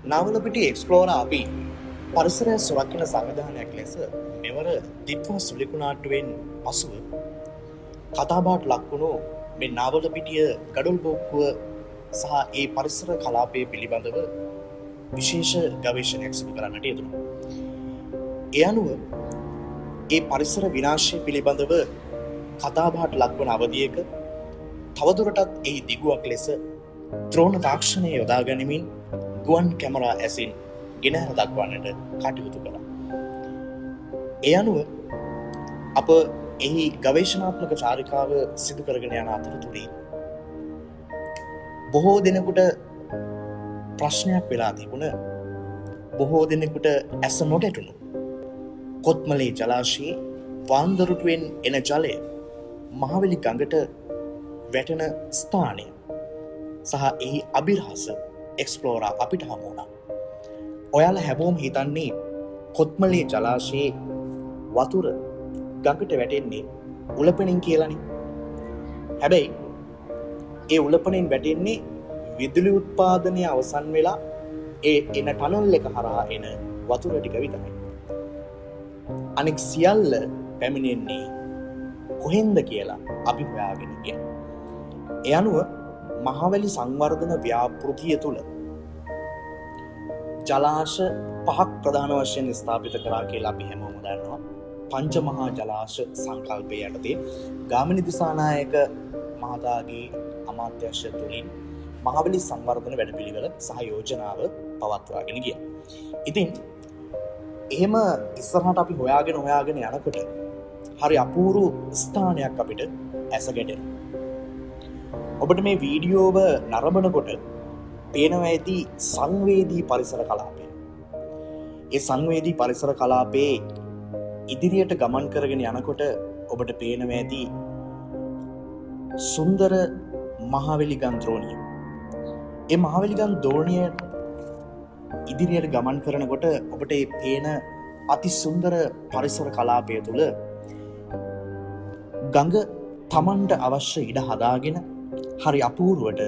Nawalapitiya explorer අපි පරිසරය සුරකින්න සංවිධානයක් ලෙස මෙවර දිත්වා සුලිකුණාට්ටුවෙන් පසුව කතාබහට ලක්වුණු මේ නාවලපිටිය ගඩොල් බෝක්කුව සහ ඒ පරිසර කලාපය පිළිබඳව විශේෂ ගවේෂණයක් සිදු කරන්නට යෙදුණා. ඒ අනුව ඒ පරිසර විනාශය පිළිබඳව කතාබහට ලක්වන අවධියක තවදුරටත් එහි දිගුවක් ලෙස ද්‍රෝණ තාක්ෂණය යොදා ගනිමින් ගුවන් කැමරා ඇසින් ගෙනහැර දක්වන්නට කටයුතු කළා. ඒ අනුව අප එහි ගවේෂණාත්මක චාරිකාව සිදු කරගෙන යන අතරතුරේ බොහෝ දෙනෙකුට ප්‍රශ්නයක් වෙලා තිබුණ, බොහෝ දෙනෙකුට ඇස නොගැටුණු කොත්මලේ ජලාශයේ වාන්දරුටුවෙන් එන ජලය මහවැලි ගඟට වැටෙන ස්ථානය සහ එහි අභිරහස එක්ස්ප්ලෝරර් අපිට හමු වුණා. ඔයාලා හැමෝම හිතන්නේ කොත්මලේ ජලාශයේ වතුර ගඟට වැටෙන්නේ උලපනින් කියලානේ. හැබැයි ඒ උලපනින් වැටෙන්නේ විදුලි උත්පාදනය අවසන් වෙලා ඒ එන ටනල් එක හරහා එන වතුර ටික විතරයි. අනෙක් සියල්ල පැමිණෙන්නේ කොහෙන්ද කියලා අපි හොයාගෙන ගියා. ඒ අනුව මහවැලි සංවර්ධන ව්‍යාපෘතිය තුළ ජලාශ 5ක් ප්‍රධාන වශයෙන් ස්ථාපිත කරා කියලා අපි හැමෝම දන්නවා. පංචමහා ජලාශ සංකල්පය යටතේ ගාමිණී දිසානායක මහතාගේ අමාත්‍යාංශය තුළින් මහවැලි සංවර්ධන වැඩපිළිවෙල සහ යෝජනාව පවත්වාගෙන ගියා. ඉතින් එහෙම ඉස්සරහට අපි හොයාගෙන යනකොට හරි අපූර්ව ස්ථානයක් අපිට ඇස ගැටෙනවා. ඔබට මේ වීඩියෝව නරඹනකොට පේනවා ඇති සංවේදී පරිසර කලාපය. ඒ සංවේදී පරිසර කලාපයේ ඉදිරියට ගමන් කරගෙන යනකොට ඔබට පේනවා ඇති සුන්දර මහවැලි ගම් ද්‍රෝණිය. ඒ මහවැලි ගම් ද්‍රෝණිය ඉදිරියට ගමන් කරනකොට ඔබට මේ පේන අති සුන්දර පරිසර කලාපය තුළ ගඟ තමන්ට අවශ්‍ය ඉඩ හදාගෙන හරි අපූර්වට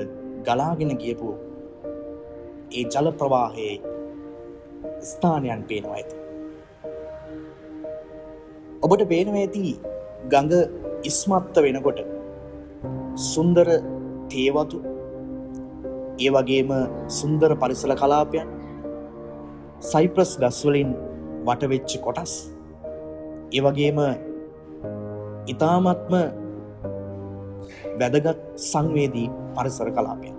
ගලාගෙන ගියපු ඒ ජල ප්‍රවාහයේ ස්ථානයන් පේනවා ඇති. ඔබට පේනවා ඇති ගඟ ඉස්මත්ත වෙනකොට සුන්දර තේවතු, ඒ වගේම සුන්දර පරිසර කලාපයන්, සයිප්‍රස් ගස් වලින් වටවෙච්ච කොටස්, ඒ වගේම ඉතාමත්ම වැදගත් සංවේදී පරිසර කලාපය.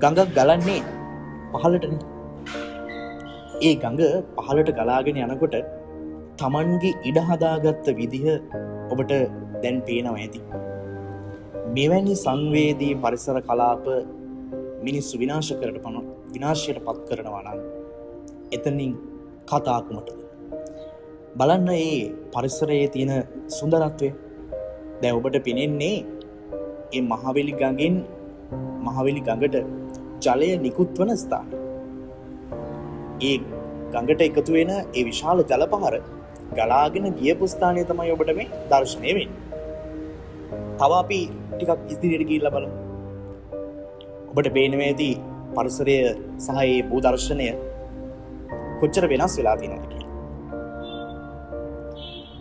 ගඟක් ගලන්නේ පහළටනේ. ඒ ගඟ පහළට ගලාගෙන යනකොට තමන්ගේ ඉඩ හදාගත්ත විදිහ ඔබට දැන් පේනවා ඇති. මෙවැනි සංවේදී පරිසර කලාප මිනිස්සු විනාශයට පත් කරනවා නම් එතනින් කතා කුමටද? බලන්න මේ පරිසරයේ තියෙන සුන්දරත්වය. දැන් ඔබට පේන්නේ මේ මහවැලි ගඟෙන් මහවැලි ගඟට ජලය නිකුත් වන ස්ථානය. ඒ ගඟට එකතු වෙන ඒ විශාල ජල පහර ගලාගෙන ගියපු ස්ථානය තමයි ඔබට මේ දර්ශනය වෙන්නේ. තව අපි ටිකක් ඉදිරියට ගිහිල්ලා බලමු. ඔබට පේනවා ඇති පරිසරය සහ ඒ භූ දර්ශනය කොච්චර වෙනස් වෙලා තියෙනවද කියලා.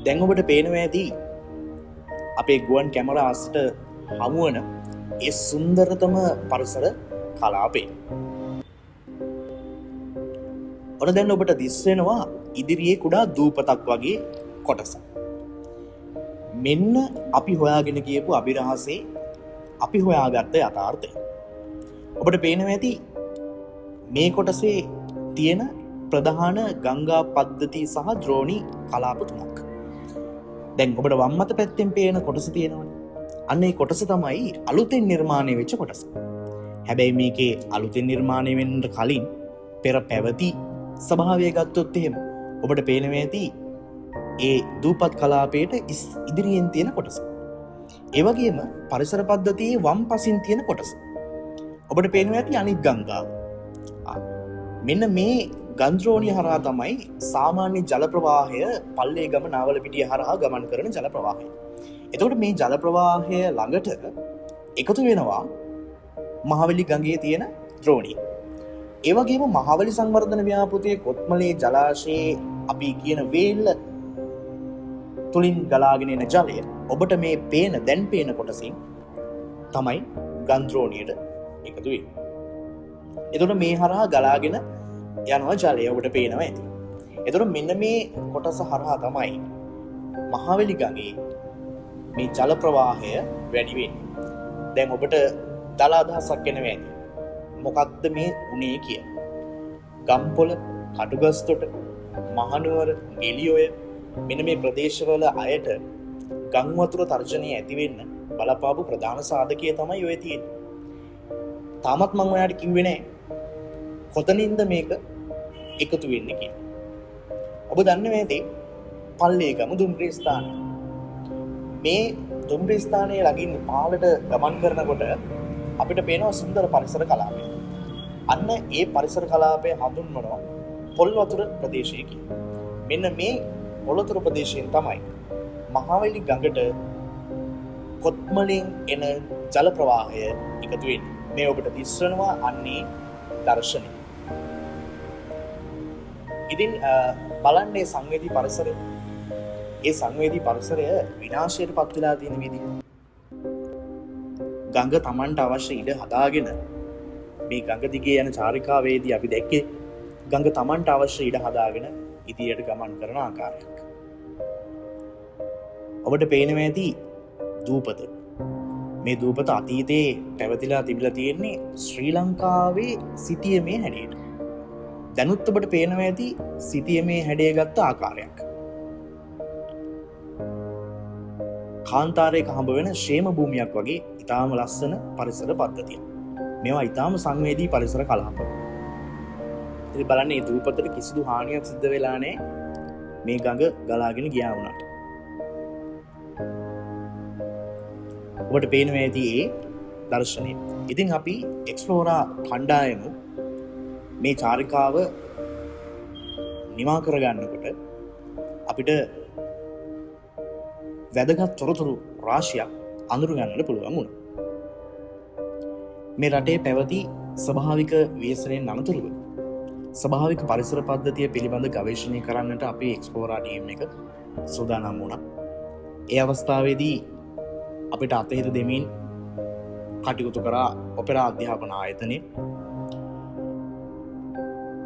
දැන් ඔබට පේනවා ඇති අපේ ගුවන් කැමරාස්ට හමුවන ඒ සුන්දරතම පරිසර කලාපේ. ඔන්න දැන් ඔබට දිස් වෙනවා ඉදිරියේ කුඩා දූපතක් වගේ කොටසක්. මෙන්න අපි හොයාගෙන ගියපු අභිරහසේ අපි හොයාගත්ත යථාර්ථය. ඔබට පේනවා ඇති මේ කොටසේ තියෙන ප්‍රධාන ගංගා පද්ධති සහ ද්‍රෝණි කලාප තුනක්. දැන් ඔබට වම් අත පැත්තෙන් පේන කොටස තියෙනවනේ. අන්න ඒ කොටස තමයි අලුතෙන් නිර්මාණය වෙච්ච කොටස. හැබැයි මේකේ අලුතෙන් නිර්මාණය වෙන්න කලින් පෙර පැවති ස්වභාවය ගත්තොත් එහෙම ඔබට පේනවා ඇති ඒ දූපත් කලාපයට ඉදිරියෙන් තියෙන කොටස. ඒ වගේම පරිසර පද්ධතියේ වම් පසින් තියෙන කොටස. ඔබට පේනවා ඇති අනිත් ගංගාව. මෙන්න මේ ගන්ද්‍රෝණිය හරහා තමයි සාමාන්‍ය ජල ප්‍රවාහය පල්ලේගම නාවලපිටිය හරහා ගමන් කරන ජල ප්‍රවාහය. එතකොට මේ ජල ප්‍රවාහය ළඟට එකතු වෙනවා මහවැලි ගඟේ තියෙන ද්‍රෝණිය. ඒවගේම මහවැලි සංවර්ධන ව්‍යාපෘතියේ කොත්මලේ ජලාශයේ අපි කියන වේල්ල තුළින් ගලාගෙන එන ජලය ඔබට මේ දැන් පේන කොටසින් තමයි ගන්ද්‍රෝණියට එකතු වෙන්නේ. එතකොට මේ හරහා ගලාගෙන යනවා ජලය ඔබට පේනවා ඇති. එතකොට මෙන්න මේ කොටස හරහා තමයි මහවැලි ගඟේ මේ ජල ප්‍රවාහය වැඩි වෙන්නේ. දැන් ඔබට දල අදහසක් එනවා ඇති. මොකක්ද මේ උනේ කියලා. ගම්පොළ, කටුගස්තොට, මහනුවර, ගෙලිඔය මෙන්න මේ ප්‍රදේශවල අයට ගම් වතුර තර්ජනය ඇති වෙන්න බලපාපු ප්‍රධාන සාධකය තමයි ඔය තියෙන්නේ. තාමත් මම ඔයාලට කිව්වේ නෑ කොතනින්ද මේක එකතු වෙන්නේ කියලා. ඔබ දන්නේ නැති පල්ලේගම දුම්රිය ස්ථානය. මේ දුම්රිය ස්ථානයේ ළඟින් පාලට ගමන් කරනකොට අපිට පේනවා සුන්දර පරිසර කලාපය. අන්න ඒ පරිසර කලාපය හඳුන්වනවා පොල් වතුර ප්‍රදේශය කියලා. මෙන්න මේ පොල් වතුර ප්‍රදේශයෙන් තමයි මහවැලි ගඟට කොත්මලෙන් එන ජල ප්‍රවාහය එකතු වෙන්නේ. මේ ඔබට දිස්වනවා අන්නේ දර්ශනය. ඉතින් බලන්නේ සංවේදී පරිසරය. ඒ සංවේදී පරිසරය විනාශයට පත් වෙලා තියෙන විදිහ. ගඟ Tamanට අවශ්‍ය ඉඩ හදාගෙන මේ ගඟ දිගේ යන චාරිකාවේදී අපි දැක්කේ ගඟ Tamanට අවශ්‍ය ඉඩ හදාගෙන ඉදිරියට ගමන් කරන ආකාරයක්. ඔබට පේනවා ඇති දූපත. මේ දූපත අතීතයේ පැවතිලා තිබිලා තියෙන්නේ ශ්‍රී ලංකාවේ සිටියමේ හැඩයට. දැනුත් ඔබට පේනවා ඇති සිටියමේ හැඩය ගත්ත ආකාරයක්. කාන්තාරයක හම්බ වෙන ශේම භූමියක් වගේ ඉතාම ලස්සන පරිසර පද්ධතියක්. මේවා ඉතාම සංවේදී පරිසර කලාප. ඉතින් බලන්න මේ දූපතට කිසිදු හානියක් සිද්ධ වෙලා නැහැ. මේ ගඟ ගලාගෙන ගියා වුණාට. ඔබට පේනවා ඇති ඒ දර්ශනය. ඉතින් අපි එක්ස්ප්ලෝරා කණ්ඩායම මේ චාරිකාව නිමා කරගන්නකොට අපිට වැදගත් තොරතුරු රාශියක් අඳුර ගන්නට පුළුවන් වුණා. මේ රටේ පැවති ස්වභාවික ව්‍යසනයෙන් අනතුරුව ස්වභාවික පරිසර පද්ධතිය පිළිබඳ ගවේෂණය කරන්නට අපේ එක්ස්ප්ලෝරා ටීම් එක සූදානම් වුණා. ඒ අවස්ථාවේදී අපිට අතහිත දෙමින් කටයුතු කරා ඔපෙරා අධ්‍යාපන ආයතනය.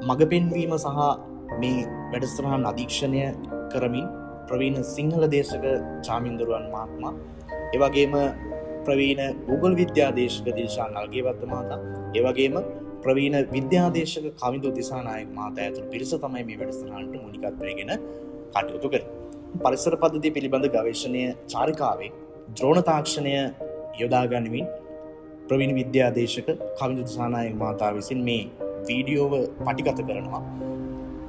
මඟ පෙන්වීම සහ මේ වැඩසටහන අධීක්ෂණය කරමින් ප්‍රවීණ සිංහල දේශක චාමින්දරුවන් මහත්මයා, ඒ වගේම ප්‍රවීණ Google විද්‍යාදේශක දිල්ෂාන් අල්ගේවත්ත මහතා, ඒ වගේම ප්‍රවීණ විද්‍යාදේශක කවිඳු දිසානායක මහතා ඇතුළු පිරිස තමයි මේ වැඩසටහනට මූලිකත්වයෙන් කටයුතු කරන්නේ. පරිසර පද්ධතිය පිළිබඳ ගවේෂණය චාරිකාවේ ද්‍රෝණ තාක්ෂණය යොදා ගනිමින් ප්‍රවීණ විද්‍යාදේශක කවිඳු දිසානායක මහතා විසින් මේ වීඩියෝව පටිගත කරනවා.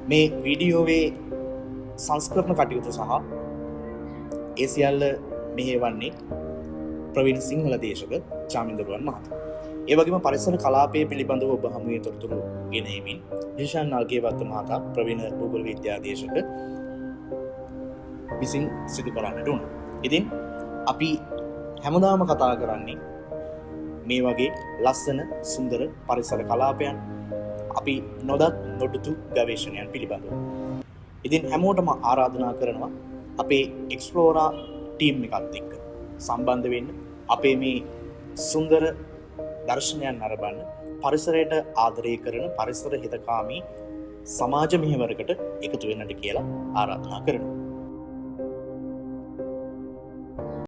මේ වීඩියෝවේ සංස්කරණ කටයුතු සහ ඒ සියල්ල මෙහෙවන්නේ ප්‍රවීණ සිංහල දේශක චාමින්දරුවන් මහතා. ඒ වගේම පරිසර කලාපය පිළිබඳව ඔබ හමුවේ තොරතුරු ගෙනෙමින් දිල්ෂාන් අල්ගේවත්ත මහතා ප්‍රවීණ Google විද්‍යාදේශක විසින් සිදු කරන්නට උනා. ඉතින් අපි හැමදාම කතා කරන්නේ මේ වගේ ලස්සන සුන්දර පරිසර කලාපයන්, අපි නොදත් නොදුටු ගවේෂණයන් පිළිබඳව. ඉතින් හැමෝටම ආරාධනා කරනවා අපේ එක්ස්ප්ලෝරා ටීම් එකත් එක්ක සම්බන්ධ වෙන්න, අපේ මේ සුන්දර දර්ශනයන් අරබන්න, පරිසරයට ආදරය කරන පරිසර හිතකාමී සමාජ මෙහෙවරකට එකතු වෙන්නට කියලා ආරාධනා කරනවා.